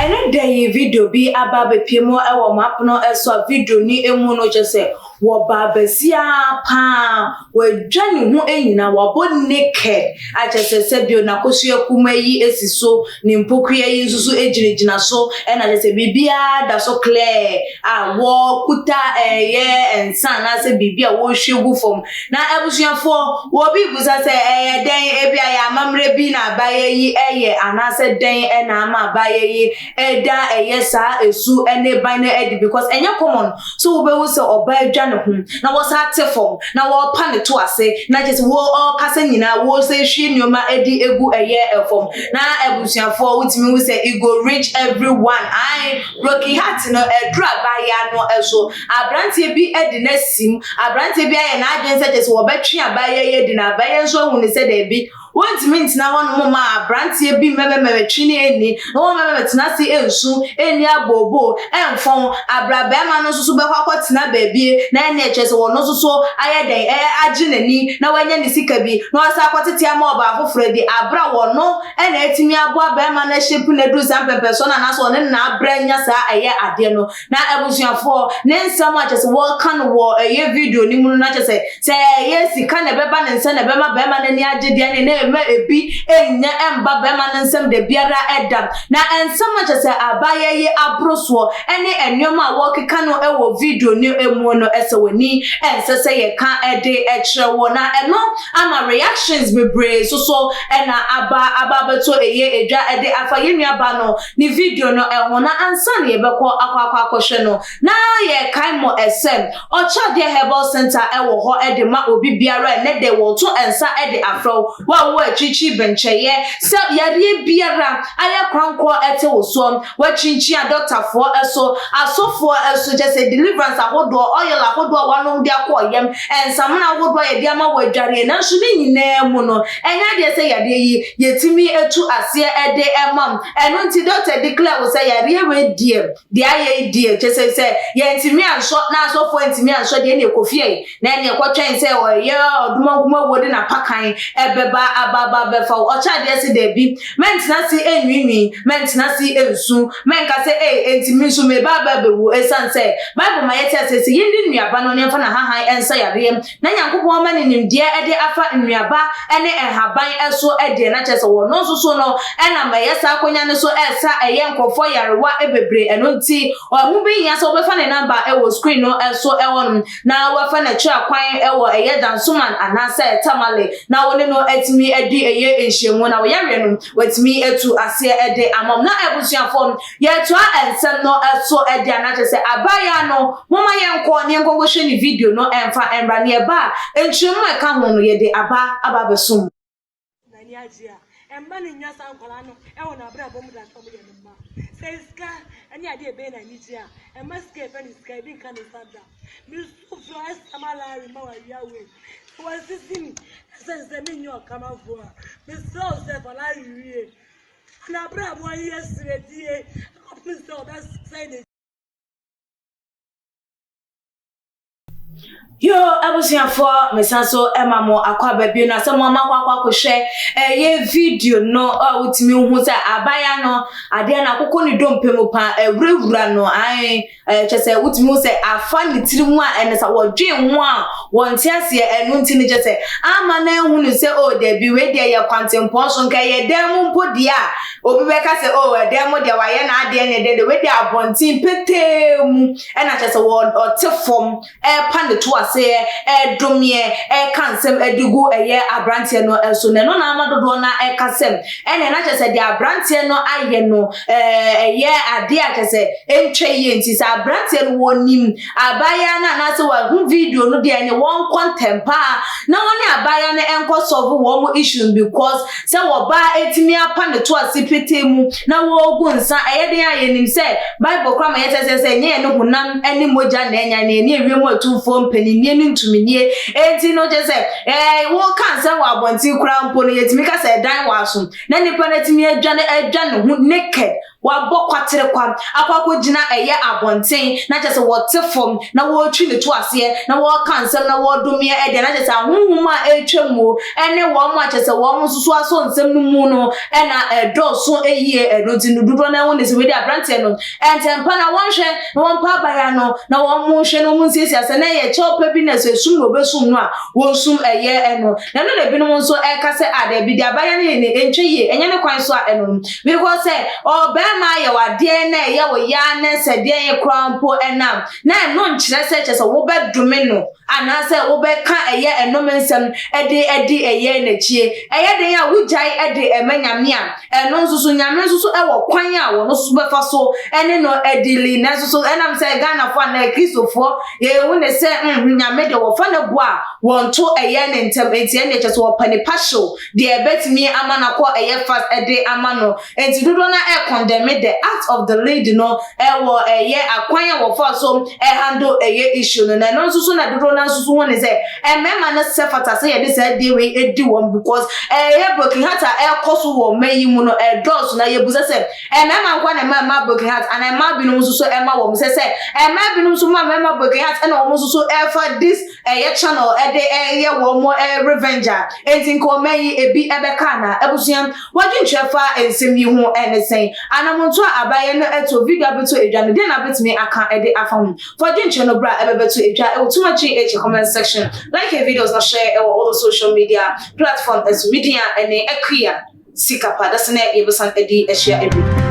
ene dey video bi aba bepemo e wo map no eso video ni emu no je se wo babasia pa we dwane hu enyina wo bo naked a je se bio na kosua kuma yi esiso ni mpokua yi nsusu ejinejina so e na je se bibia da so clear a wo kuta ye ensan na se bibia wo hwegu fom na ebusuafo wo bi busa se den ebia ya mamre bi na abaye yi eye anase den e na ama abaye yi eda eyesa esu ene ban na edi because enye common so wo be wo se oba adwa ne ho na wo sa tefom na wo pa ne to ase na just wo kasa nyina wo se hwie nyoma edi egu eye efom na ebusuafo wutimi wo se e go reach everyone I Rocky Heart no edru abaya no eso abrantie bi edi na sim abrantie bi aye na adwen se just wo betwe abaye ye di na abaye nso hu ne se da bi want mint na won ma brantie bi mebe twini eni no mebe tena si ensu eni abobo enfon abrabe ma no susu be kwakwatina baabie na ene echese wono susu ayeden aginani na wanya ni sika bi no asa kwatete ama oba afoforo di abra wono ene etimi abo abema na shepu na du sam pepe so na so ne na abra nya sa aye ade no na ebusuafo ne nsam achese wo kan wo eye video ni mu na achese se ye sika na beba ne nsa na bema bema na ni agede ne ma ebi enya emba be ma nsem de biara edam na ensem achese abaye ye abroso ene enwoma wo keka no ewo video ni emu no esewani ensese ye kan ede ekrewo na eno ama reactions bebre so ena aba beto eye edwa ede afa ye nuaba no ni video no eho na ansa ne ye bekọ akwa no na ye kan mo esem ocha de herbal center ewo ho ede ma obi biara ne de wo to ensa ede afro wa chichi bencheye se yare biara aya kranko ete woso wa chinchi a doctor for eso asofo eso just a deliverance ahodo oil ahodo wanom dia ko yem ensamna ahodo ye dia ma wadware na nso ni nyina mu no enya de se yade yi yetimi etu ase ede emam eno nti doctor declare wo se yare we die aye die just say ye ntimi anso na asofo ntimi anso de na ekofie na ene ekotwen se o ye odumanguma wodi na pakan ebeba aba befa ocha de se de bi mentina si enwinwi mentina si ensu menka se entimi so me baba bewu esan se bible ma yete se yindi nuaba no nemfa na hahan ensa yare na nyankopon ma ne nimde ede afa nuaba ene enhaban eso ede na chese wo no so no ena ma yesa akonya ne so esa eye nkofo yarewa ebebre eno nti ohu bi nya so befa ne number ewo screen no eso ewo na wafa na twa kwan ewo eye dansuman anasa tamale na woni no etimi edi eye enhyemu na wo yare no watimi etu ase ede amam na ebusuafo ye to ensem no eso ede anache se abaya no moma ye nko ne nkongo hwe ni video no emfa emra ne ba enhyemu e ka ho no ye de aba besum na ni agia emma ni nya san kwala no e wona abra bom da so mo ye mma se ska ani ade be na ni gia emma ska e fani ska bi kan sada mi so flo estamala ri ma wa yawe wasisimi sense me nyo kama voa me so se fala yiye na bra bo yesire die me so that say yo abusiafo mesanso emamo akwa babio na se mo makwa hwe ye video no utimi hu se abaya no ade na akoko ni dompemu pa ewurawura no ai chese utimi hu se afa ni tirimu a enesa wodwe hu a wonte ase enu nti ni chese ama na hu ni se o de bi we de ye kwantempon so nka ye dem mpo dia obi be ka se o dem de wa ye na ade ne de we de abontin petemu ena chese wo otefom pa ne to ase domie kansem edigu eye abrantie no eso ne no na amadodo na kasem ene na chese de abrantie no aye no eye ade a chese entwe ye nti sa abrantie no wonim abaya na se wa hu video no de ene won contempa na woni abaya na enko solve wo mo issue because se wo ba etimi apa ne to ase petemu na wo gu nsa eye de aye nim se bible kra ma yete se nye ne hunam ene moja na enya ne ewiem atufo mpani nie ni ntuminie enti no je se wo kan se wa bonti kura mpo no yetimi ka se dan wa so na nipa na timi adwane hu naked wabɔ kwatere kwa akwakɔ gina ɛyɛ abɔnten na kyerɛ sɛ wɔte fam na wɔtwi ne to aseɛ na wɔka nsɛm na wɔdomie ɛde na kyerɛ sɛ ahohom a ɛtwa mu ɛne wɔn a kyerɛ sɛ wɔn nso so aso nsɛm no mu no ɛna ɛdɔɔso ɛyie ɛno ti no dodoɔ na ɛho ne sɛ wɔde aberanteɛ no ɛntɛmpa na wɔnhwɛ na wɔmpa abaya no na wɔn mo hwɛ no mu nsiesie asɛ na ɛyɛ kyɛw pa bi na sɛ sum na obɛsum no a wɔnsum ɛyɛ ɛno na no na binom nso ɛka sɛ ada bi de abaya no yɛ ne ɛntwa yie ɛnyɛ ne kwan so a ɛno because sɛ ɔbɛrima ayɛ wadeɛ na ɛyɛ wɔ yaa na sɛ deɛ yɛ kora mpo ɛnam na ɛno nkyerɛ sɛ kyerɛ sɛ wobɛdome no anaasɛ wobɛka ɛyɛ ɛnom nsɛm ɛde ɛyɛ n'akyie ɛyɛ den a wogyae ɛde ɛma nyame a ɛno nso so nyame nso so ɛwɔ kwan a wɔno so bɛfa so ɛne no ɛdili na nso so ɛnam sɛ Ghanafoɔ ana Kristofoɔ yɛhu ne sɛ nyame de wɔfa ne bo a wɔnto ɛyɛ ne ntɛm enti ɛne kyerɛ sɛ wɔpɛ ne passion deɛ ɛbɛtumi ama na kɔ ɛyɛ fast ɛde ama no enti dodo na condemn the act of the lady no ɛwɔ ɛyɛ akwan a wɔfa so handle ɛyɛ issue no na ɛno nso so na dodo na nso so ho ne sɛ ɛmɛma no sɛ fata sɛ yɛde sɛ de wei edi wɔn because ɛyɛ broken heart a ɛkɔ so wɔ mɛyi mu no ɛdɔɔso na yɛbusa sɛ ɛmɛma nkwa na ɛma broken heart ana ɛma binom nso so ɛma wɔn sɛ ɛma binom nso ma ɛma broken heart ɛna wɔn nso so ɛfa this ɛyɛ channel ɛde ɛyɛ wɔn mo revenge a enti nkɔ mɛyi ebi ɛbɛka na ɛbusua wɔdwe ntwɛfa nsɛm yi ho ɛne sɛn anamonto a abayɛ no ɛto video abeto edwa no den abetumi aka ɛde afa ho wɔdwe ntwɛ no bra ɛbɛbeto edwa ɛwɔ tumachi comment section like a videos na share all the social media platform as media and a sika pa that's na yebesan edi ehia ebi